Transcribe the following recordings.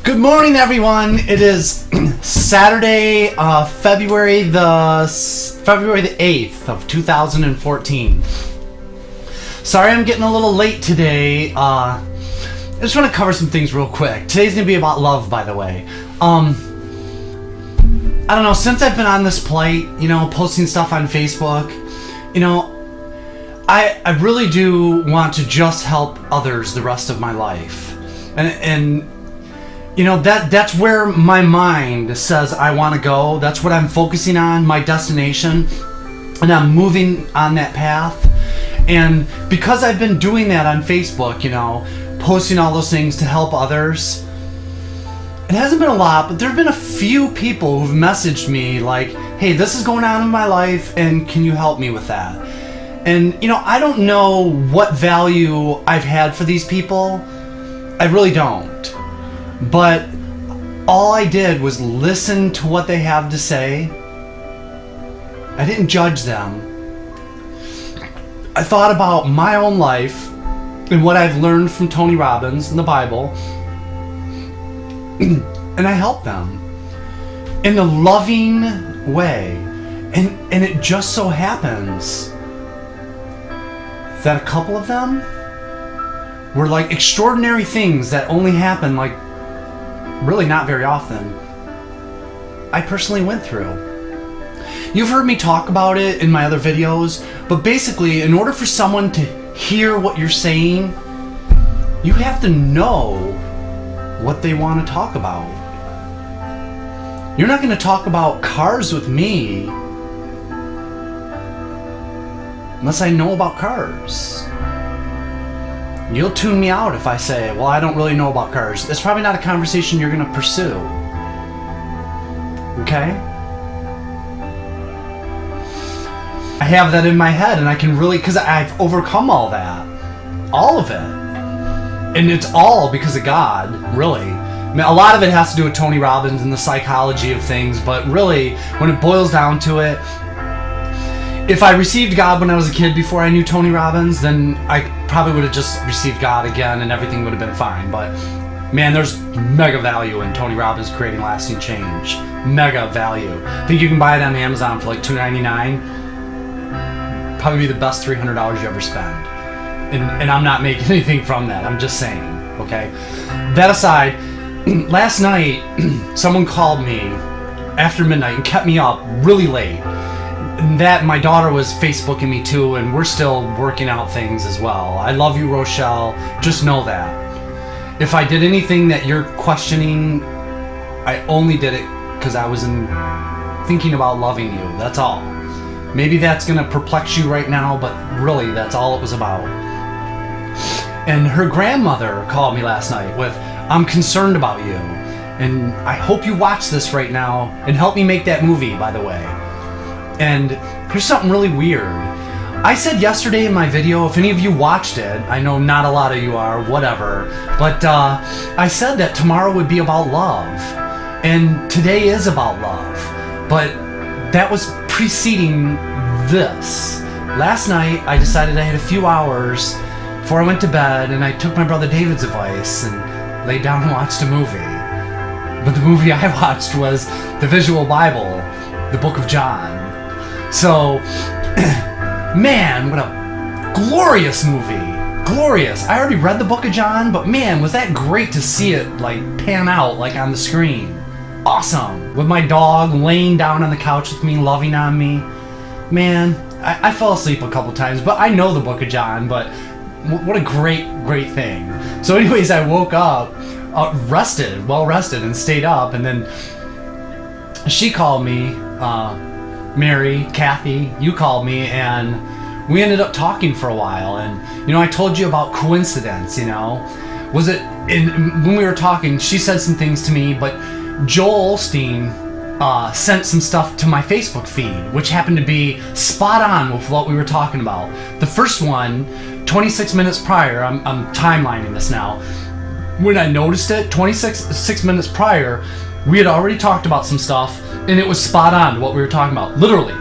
Good morning, everyone. It is Saturday, February the 8th of 2014. Sorry I'm getting a little late today. I just want to cover some things real quick. Today's going to be about love, by the way. I don't know, since I've been on this plight, posting stuff on Facebook, I really do want to just help others the rest of my life. And that's where my mind says I want to go. That's what I'm focusing on, my destination. And I'm moving on that path. And because I've been doing that on Facebook, posting all those things to help others, it hasn't been a lot, but there have been a few people who've messaged me like, hey, this is going on in my life, and can you help me with that? And, I don't know what value I've had for these people. I really don't. But all I did was listen to what they have to say. I didn't judge them. I thought about my own life and what I've learned from Tony Robbins and the Bible, and I helped them in a loving way. And it just so happens that a couple of them were like extraordinary things that only happen really not very often. I personally went through. You've heard me talk about it in my other videos, but basically, in order for someone to hear what you're saying, you have to know what they want to talk about. You're not going to talk about cars with me unless I know about cars. You'll tune me out if I say, well, I don't really know about cars. That's probably not a conversation you're going to pursue. Okay? I have that in my head, and I can really, because I've overcome all that. All of it. And it's all because of God, really. I mean, a lot of it has to do with Tony Robbins and the psychology of things, but really, when it boils down to it, if I received God when I was a kid before I knew Tony Robbins, then I probably would have just received God again and everything would have been fine. But man, there's mega value in Tony Robbins creating lasting change. Mega value. I think you can buy it on Amazon for like $2.99. Probably be the best $300 you ever spend. And I'm not making anything from that. I'm just saying. Okay? That aside, last night someone called me after midnight and kept me up really late. And that, my daughter was Facebooking me too, and we're still working out things as well. I love you, Rochelle. Just know that. If I did anything that you're questioning, I only did it because I was thinking about loving you. That's all. Maybe that's going to perplex you right now, but really, that's all it was about. And her grandmother called me last night with, I'm concerned about you. And I hope you watch this right now and help me make that movie, by the way. And here's something really weird. I said yesterday in my video, if any of you watched it, I know not a lot of you are, whatever, but I said that tomorrow would be about love. And today is about love. But that was preceding this. Last night, I decided I had a few hours before I went to bed, and I took my brother David's advice and laid down and watched a movie. But the movie I watched was the Visual Bible, the Book of John. So, man, what a glorious movie. Glorious. I already read the Book of John, but man, was that great to see it pan out on the screen. Awesome. With my dog laying down on the couch with me, loving on me. Man, I fell asleep a couple times, but I know the Book of John, but what a great thing. So anyways, I woke up well rested, and stayed up, and then she called me, Mary, Kathy, you called me, and we ended up talking for a while. And I told you about coincidence. Was it? And when we were talking, she said some things to me, but Joel Osteen sent some stuff to my Facebook feed, which happened to be spot on with what we were talking about. The first one, 26 minutes prior, I'm timelining this now. When I noticed it, 26 minutes prior, we had already talked about some stuff, and it was spot on to what we were talking about. Literally.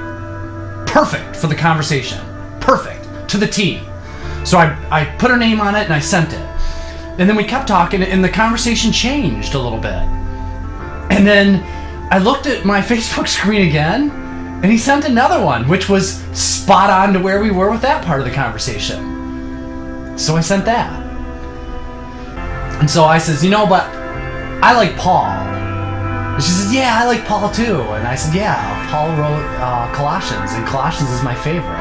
Perfect for the conversation. Perfect. To the T. So I put her name on it, and I sent it. And then we kept talking, and the conversation changed a little bit. And then I looked at my Facebook screen again, and he sent another one, which was spot on to where we were with that part of the conversation. So I sent that. And so I says, but I like Paul. And she says, yeah, I like Paul too. And I said, yeah, Paul wrote Colossians, and Colossians is my favorite.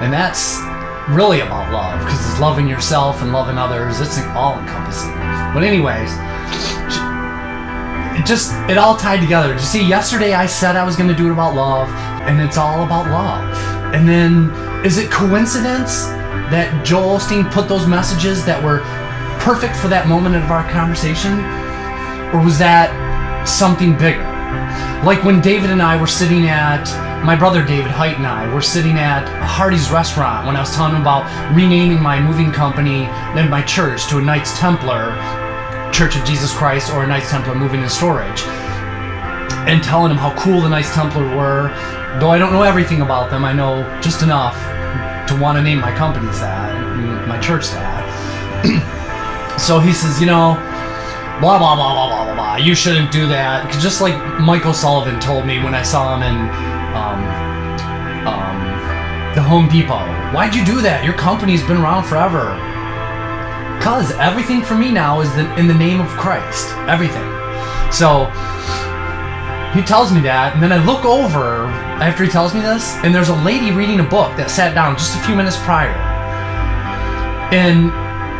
And that's really about love, because it's loving yourself and loving others. It's all encompassing. But anyways, it all tied together. You see, yesterday I said I was going to do it about love, and it's all about love. And then, is it coincidence that Joel Osteen put those messages that were perfect for that moment of our conversation? Or was that something bigger? Like when David and I were sitting at, my brother David Height and I were sitting at Hardy's restaurant when I was telling him about renaming my moving company and my church to a Knights Templar, Church of Jesus Christ, or a Knights Templar Moving and Storage, and telling him how cool the Knights Templar were. Though I don't know everything about them, I know just enough to want to name my companies that, and my church that. So he says, blah, blah, blah, blah, blah, blah, blah, you shouldn't do that. Just like Michael Sullivan told me when I saw him in the Home Depot. Why'd you do that? Your company's been around forever. Because everything for me now is in the name of Christ. Everything. So he tells me that, and then I look over after he tells me this, and there's a lady reading a book that sat down just a few minutes prior. And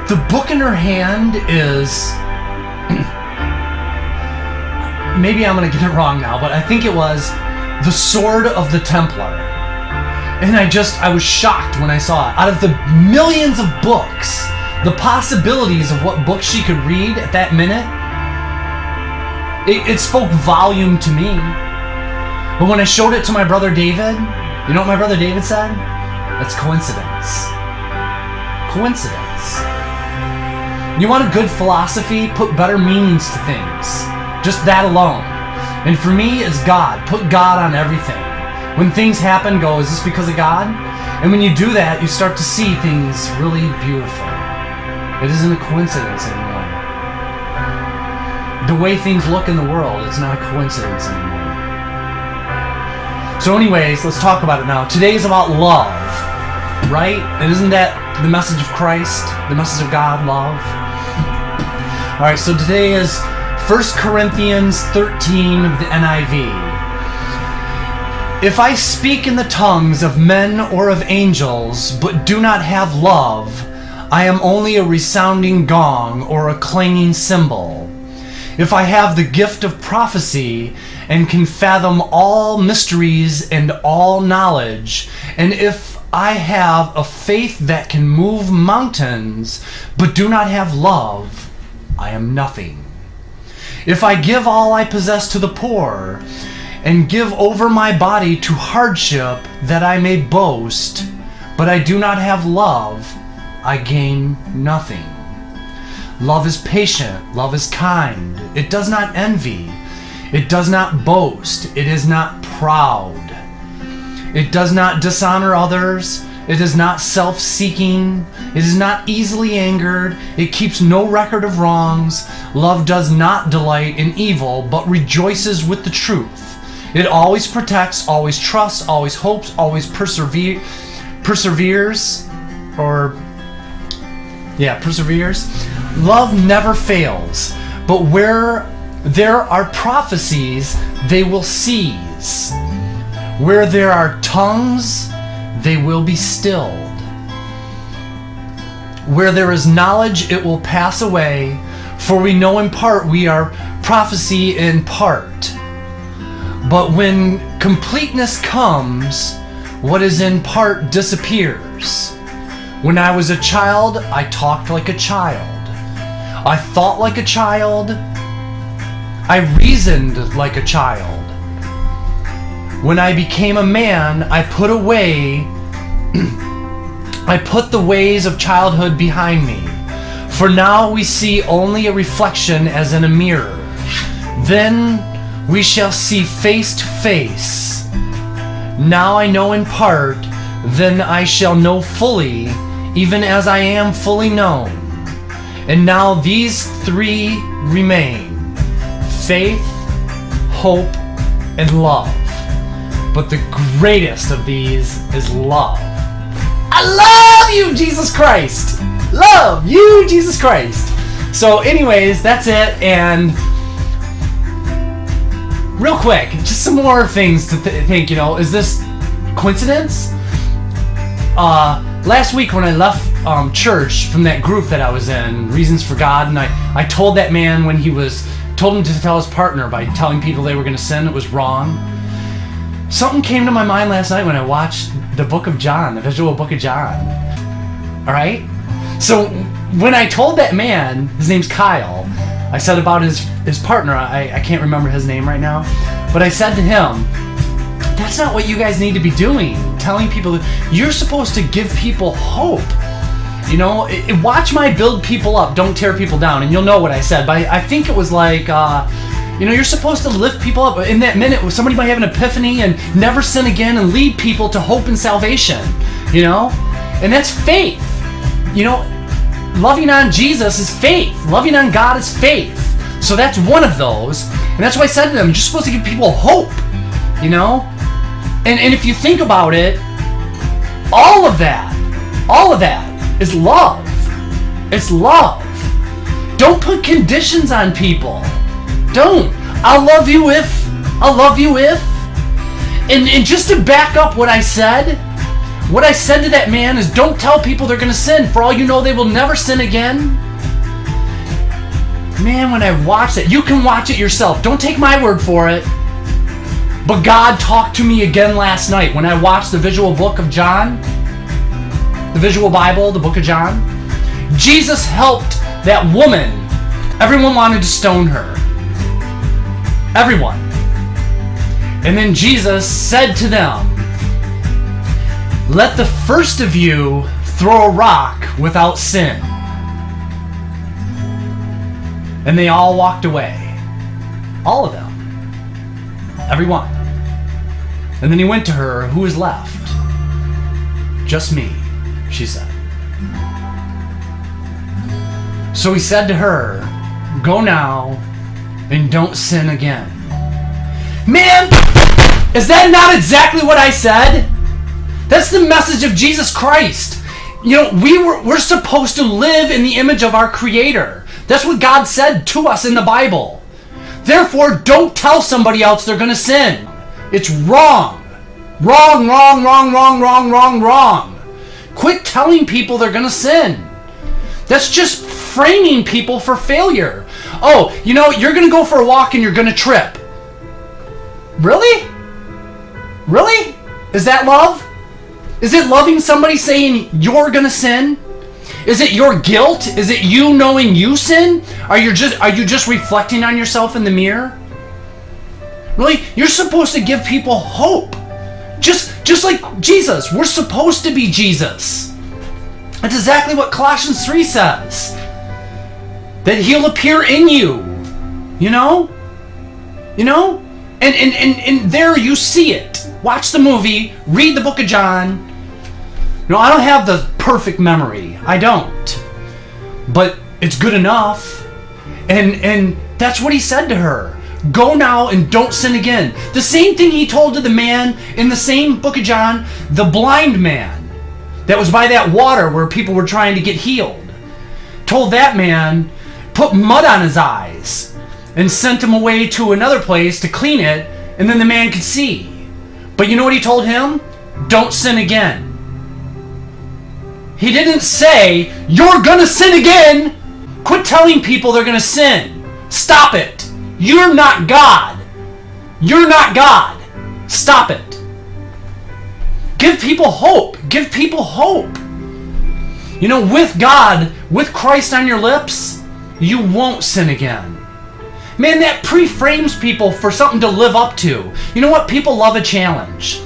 the book in her hand is... maybe I'm going to get it wrong now, but I think it was The Sword of the Templar. And I was shocked when I saw it. Out of the millions of books, the possibilities of what books she could read at that minute, it spoke volume to me. But when I showed it to my brother David, you know what my brother David said? That's coincidence. Coincidence. You want a good philosophy? Put better meanings to things. Just that alone. And for me, it's God. Put God on everything. When things happen, go, is this because of God? And when you do that, you start to see things really beautiful. It isn't a coincidence anymore. The way things look in the world, it's not a coincidence anymore. So anyways, let's talk about it now. Today is about love, right? And isn't that the message of Christ? The message of God, love? Alright, so today is 1 Corinthians 13 of the NIV. If I speak in the tongues of men or of angels, but do not have love, I am only a resounding gong or a clanging cymbal. If I have the gift of prophecy and can fathom all mysteries and all knowledge, and if I have a faith that can move mountains, but do not have love, I am nothing. If I give all I possess to the poor, and give over my body to hardship that I may boast, but I do not have love, I gain nothing. Love is patient, love is kind, it does not envy, it does not boast, it is not proud, it does not dishonor others, it is not self-seeking, it is not easily angered, it keeps no record of wrongs, love does not delight in evil, but rejoices with the truth. It always protects, always trusts, always hopes, always perseveres. Love never fails, but where there are prophecies, they will cease. Where there are tongues, they will be stilled. Where there is knowledge, it will pass away, for we know in part, we are prophecy in part. But when completeness comes, what is in part disappears. When I was a child, I talked like a child. I thought like a child. I reasoned like a child. When I became a man, I put the ways of childhood behind me. For now we see only a reflection as in a mirror. Then we shall see face to face. Now I know in part, then I shall know fully, even as I am fully known. And now these three remain: faith, hope, and love. But the greatest of these is love. I love you, Jesus Christ! Love you, Jesus Christ! So anyways, that's it. And real quick, just some more things to think, is this coincidence? Last week when I left church from that group that I was in, Reasons for God, and I told that man when told him to tell his partner by telling people they were going to sin, it was wrong. Something came to my mind last night when I watched the book of John, the visual book of John. Alright? So when I told that man, his name's Kyle, I said about his partner, I can't remember his name right now, but I said to him, that's not what you guys need to be doing, telling people that you're supposed to give people hope. Watch my build people up, don't tear people down, and you'll know what I said, but I think it was like, you're supposed to lift people up. In that minute, somebody might have an epiphany and never sin again and lead people to hope and salvation, and that's faith. Loving on Jesus is faith. Loving on God is faith. So that's one of those, and that's why I said to them, you're supposed to give people hope, and if you think about it, all of that is love. It's love. Don't put conditions on people. Don't. I'll love you if. And just to back up what I said to that man is, don't tell people they're going to sin. For all you know, they will never sin again. Man, when I watched it, you can watch it yourself. Don't take my word for it. But God talked to me again last night when I watched the visual book of John, the visual Bible, the book of John. Jesus helped that woman. Everyone wanted to stone her. Everyone. And then Jesus said to them, let the first of you throw a rock without sin. And they all walked away. All of them. Everyone. And then he went to her, who is left? Just me, she said. So he said to her, go now and don't sin again. Man, is that not exactly what I said? That's the message of Jesus Christ. We're supposed to live in the image of our Creator. That's what God said to us in the Bible. Therefore, don't tell somebody else they're going to sin. It's wrong. Wrong, wrong, wrong, wrong, wrong, wrong, wrong. Quit telling people they're going to sin. That's just framing people for failure. Oh, you're going to go for a walk and you're going to trip. Really? Really? Is that love? Is it loving somebody saying you're going to sin? Is it your guilt? Is it you knowing you sin? Are you just reflecting on yourself in the mirror? Really? You're supposed to give people hope. Just like Jesus. We're supposed to be Jesus. That's exactly what Colossians 3 says. That he'll appear in you. And there you see it. Watch the movie, read the book of John. I don't have the perfect memory. I don't. But it's good enough. And that's what he said to her. Go now and don't sin again. The same thing he told to the man in the same book of John, the blind man that was by that water where people were trying to get healed. Told that man, put mud on his eyes and sent him away to another place to clean it, and then the man could see. But you know what he told him? Don't sin again. He didn't say, you're gonna sin again. Quit telling people they're gonna sin. Stop it. You're not God. You're not God. Stop it. Give people hope. Give people hope. With God, with Christ on your lips, you won't sin again. Man, that pre-frames people for something to live up to. You know what? People love a challenge.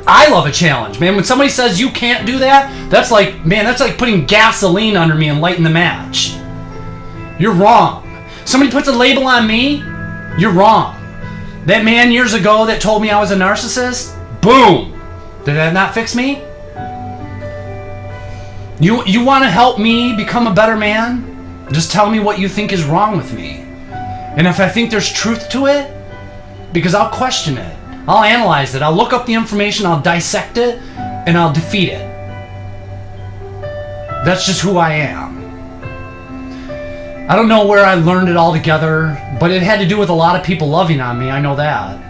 I love a challenge, man. When somebody says you can't do that, that's like putting gasoline under me and lighting the match. You're wrong. Somebody puts a label on me, you're wrong. That man years ago that told me I was a narcissist, boom. Did that not fix me? You want to help me become a better man? Just tell me what you think is wrong with me. And if I think there's truth to it, because I'll question it, I'll analyze it, I'll look up the information, I'll dissect it, and I'll defeat it. That's just who I am. I don't know where I learned it all together, but it had to do with a lot of people loving on me, I know that.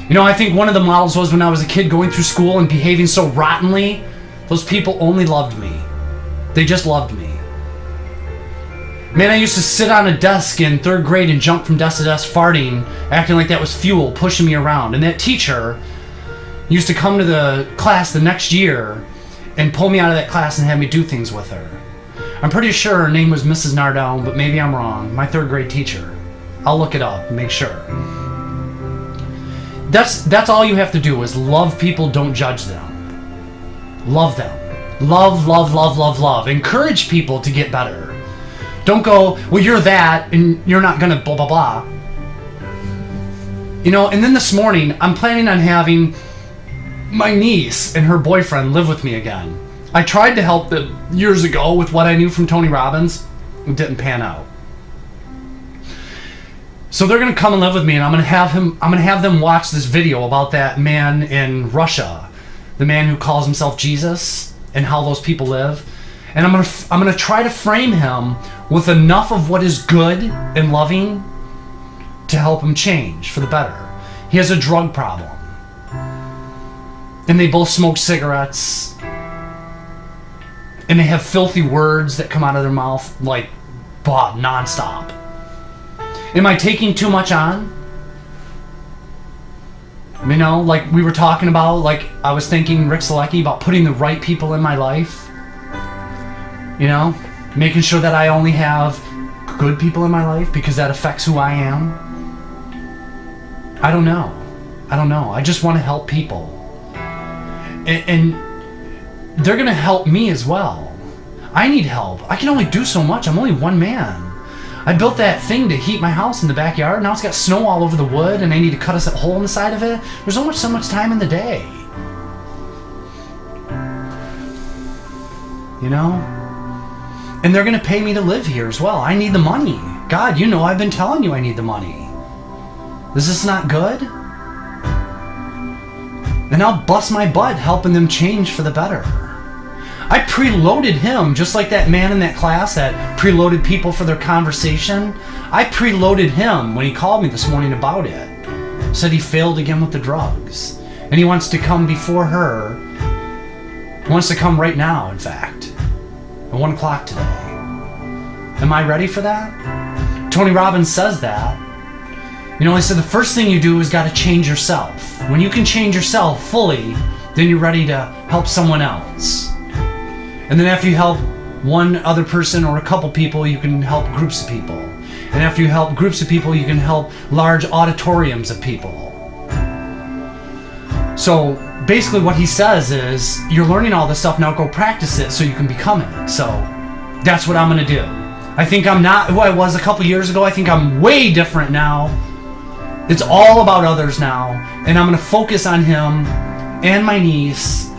You know, I think one of the models was when I was a kid going through school and behaving so rottenly, those people only loved me. They just loved me. Man, I used to sit on a desk in 3rd grade and jump from desk to desk farting, acting like that was fuel, pushing me around. And that teacher used to come to the class the next year and pull me out of that class and have me do things with her. I'm pretty sure her name was Mrs. Nardone, but maybe I'm wrong. My 3rd grade teacher. I'll look it up and make sure. That's all you have to do is love people, don't judge them. Love them. Love, love, love, love, love. Encourage people to get better. Don't go, well, you're that, and you're not gonna blah, blah, blah. You know, and then this morning, I'm planning on having my niece and her boyfriend live with me again. I tried to help them years ago with what I knew from Tony Robbins. It didn't pan out. So they're gonna come and live with me, and I'm gonna have them watch this video about that man in Russia, the man who calls himself Jesus, and how those people live. And I'm gonna try to frame him with enough of what is good and loving to help him change for the better. He has a drug problem. And they both smoke cigarettes. And they have filthy words that come out of their mouth like nonstop. Am I taking too much on? You know, like we were talking about, like I was thinking, Rick Selecki, about putting the right people in my life. You know, making sure that I only have good people in my life because that affects who I am. I don't know. I just want to help people. And they're going to help me as well. I need help. I can only do so much. I'm only one man. I built that thing to heat my house in the backyard. Now it's got snow all over the wood and I need to cut a hole in the side of it. There's only so much time in the day. You know? And they're going to pay me to live here as well. I need the money. God, you know I've been telling you I need the money. Is this not good? Then I'll bust my butt helping them change for the better. I preloaded him just like that man in that class that preloaded people for their conversation. I preloaded him when he called me this morning about it. Said he failed again with the drugs. And he wants to come before her. He wants to come right now, in fact. At 1 o'clock today. Am I ready for that? Tony Robbins says that. You know, he said the first thing you do is got to change yourself. When you can change yourself fully, then you're ready to help someone else. And then after you help one other person or a couple people, you can help groups of people. And after you help groups of people, you can help large auditoriums of people. So basically what he says is, you're learning all this stuff, now go practice it so you can become it. So that's what I'm going to do. I think I'm not who I was a couple years ago. I think I'm way different now. It's all about others now. And I'm going to focus on him and my niece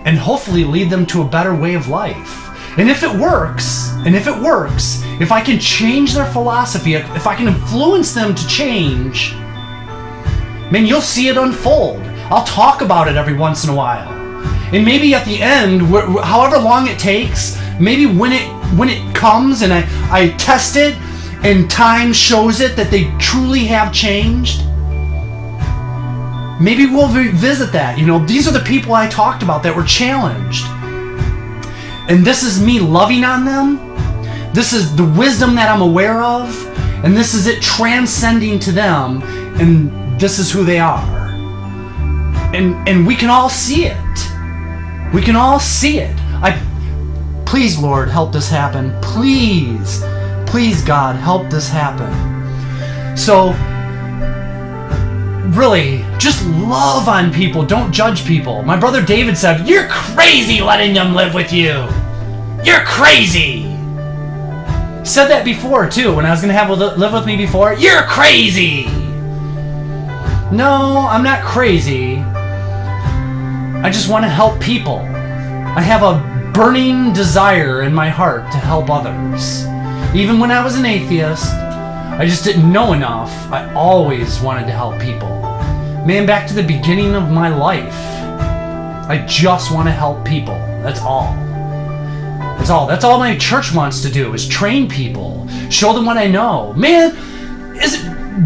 and hopefully lead them to a better way of life. And if it works, if I can change their philosophy, if I can influence them to change, man, you'll see it unfold. I'll talk about it every once in a while. And maybe at the end, however long it takes, maybe when it comes and I test it and time shows it that they truly have changed, maybe we'll revisit that. You know, these are the people I talked about that were challenged. And this is me loving on them. This is the wisdom that I'm aware of. And this is it transcending to them. And this is who they are. And we can all see it. We can all see it. Please, Lord, help this happen. Please, please, God, help this happen. So, really, just love on people. Don't judge people. My brother David said, "You're crazy letting them live with you. You're crazy." Said that before, too, when I was going to have live with me before. You're crazy. No, I'm not crazy. I just want to help people. I have a burning desire in my heart to help others. Even when I was an atheist, I just didn't know enough. I always wanted to help people. Man, back to the beginning of my life, I just want to help people. That's all. That's all. That's all my church wants to do, is train people, show them what I know. Man,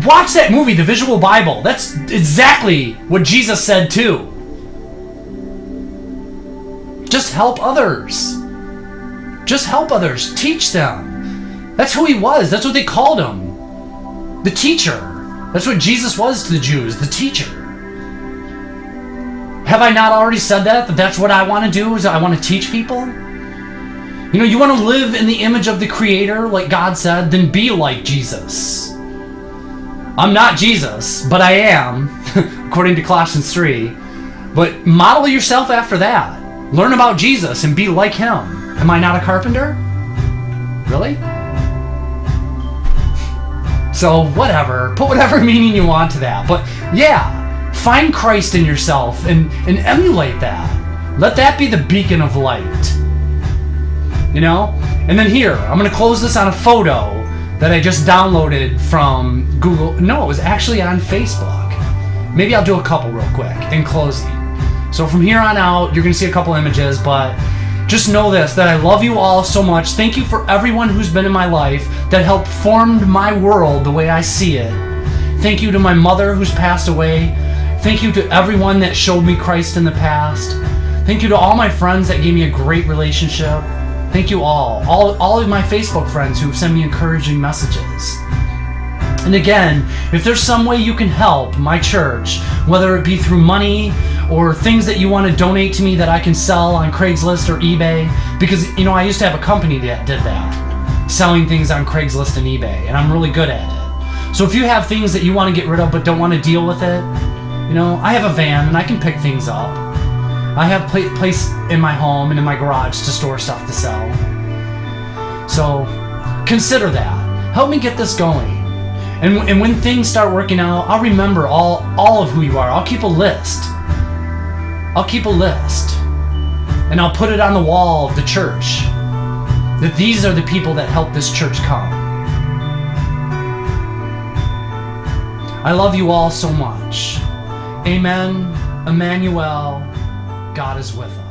watch that movie, The Visual Bible. That's exactly what Jesus said too. Just help others. Just help others. Teach them. That's who he was. That's what they called him. The teacher. That's what Jesus was to the Jews, the teacher. Have I not already said that that's what I want to do, is I want to teach people? You know, you want to live in the image of the Creator, like God said, then be like Jesus. I'm not Jesus, but I am, according to Colossians 3. But model yourself after that. Learn about Jesus and be like him. Am I not a carpenter? Really? So whatever, put whatever meaning you want to that. But yeah, find Christ in yourself and emulate that. Let that be the beacon of light. You know? And then here, I'm going to close this on a photo that I just downloaded from Google. No, it was actually on Facebook. Maybe I'll do a couple real quick in closing. So from here on out, you're going to see a couple images, but just know this, that I love you all so much. Thank you for everyone who's been in my life that helped formed my world the way I see it. Thank you to my mother who's passed away. Thank you to everyone that showed me Christ in the past. Thank you to all my friends that gave me a great relationship. Thank you all of my Facebook friends who send me encouraging messages. And again, if there's some way you can help my church, whether it be through money or things that you want to donate to me that I can sell on Craigslist or eBay, because, you know, I used to have a company that did that, selling things on Craigslist and eBay, and I'm really good at it. So if you have things that you want to get rid of but don't want to deal with it, you know, I have a van and I can pick things up. I have place in my home and in my garage to store stuff to sell. So consider that. Help me get this going. And when things start working out, I'll remember all of who you are. I'll keep a list. I'll keep a list. And I'll put it on the wall of the church. That these are the people that helped this church come. I love you all so much. Amen. Emmanuel. God is with us.